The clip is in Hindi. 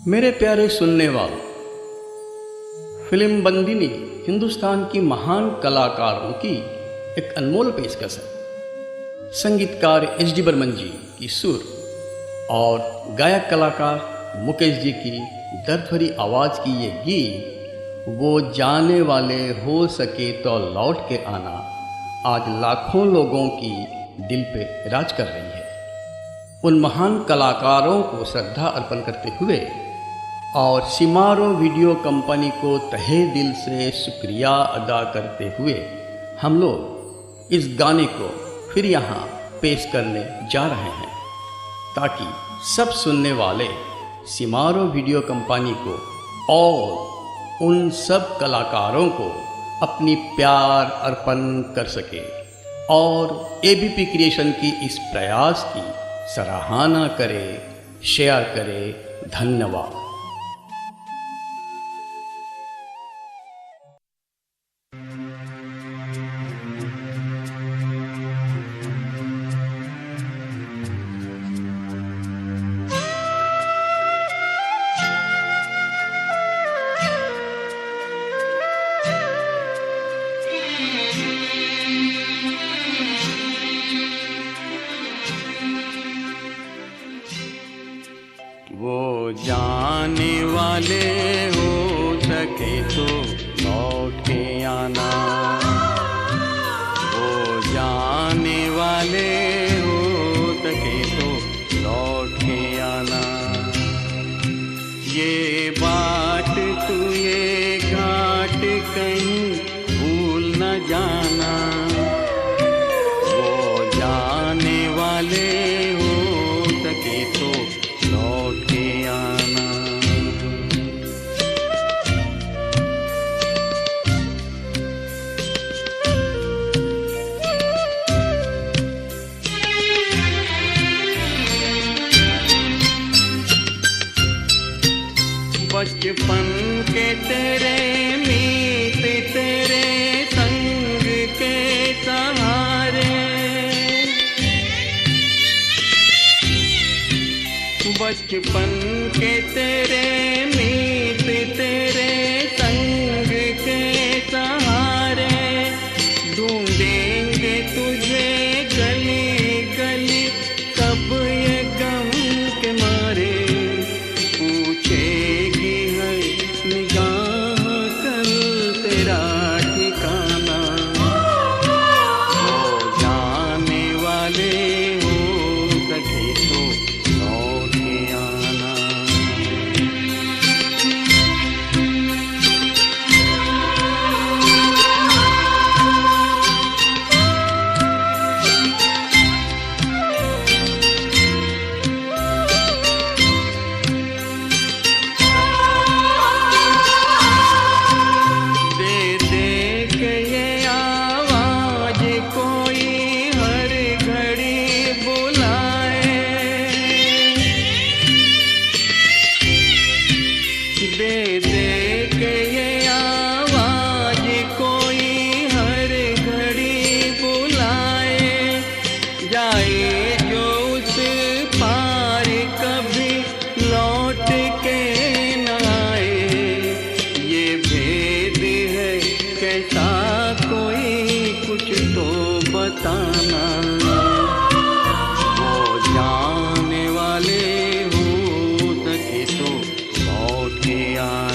मेरे प्यारे सुनने वालों, फिल्म बंदिनी हिंदुस्तान की महान कलाकारों की एक अनमोल पेशकश है। संगीतकार एच.डी. बर्मन जी की सुर और गायक कलाकार मुकेश जी की दर्द भरी आवाज़ की ये गीत वो जाने वाले हो सके तो लौट के आना आज लाखों लोगों की दिल पे राज कर रही है। उन महान कलाकारों को श्रद्धा अर्पण करते हुए और सिमारो वीडियो कंपनी को तहे दिल से शुक्रिया अदा करते हुए हम लोग इस गाने को फिर यहाँ पेश करने जा रहे हैं, ताकि सब सुनने वाले सिमारो वीडियो कंपनी को और उन सब कलाकारों को अपनी प्यार अर्पण कर सके और एबीपी क्रिएशन की इस प्रयास की सराहना करे, शेयर करे। धन्यवाद। वो जाने वाले हो सके तो लौट के आना, वो जाने वाले हो सके तो लौट के आना। ये बाट तू ये घाट कहीं भूल न जाना, वो जाने वाले हो सके तो लौट के आना। बचपन के तेरे मीत तेरे संग के सहारे, बचपन के तेरे मीत तेरे संग के सहारे, ढूंढेंगे तुझे गली गली कब ये गम के मारे, पूछेगी है निगाह कल तेरा ठिकाना। वो जाने वाले हो सके तो लौट के आना। दे दे के ये आवाज कोई हर घड़ी बुलाए, दे दे के ये आवाज कोई हर घड़ी बुलाए, जाए जो उस पार कभी लौट के न आए। ये भेद है कैसा कोई कुछ तो बताना, वो जाने वाले हो सके तो लौट के आना।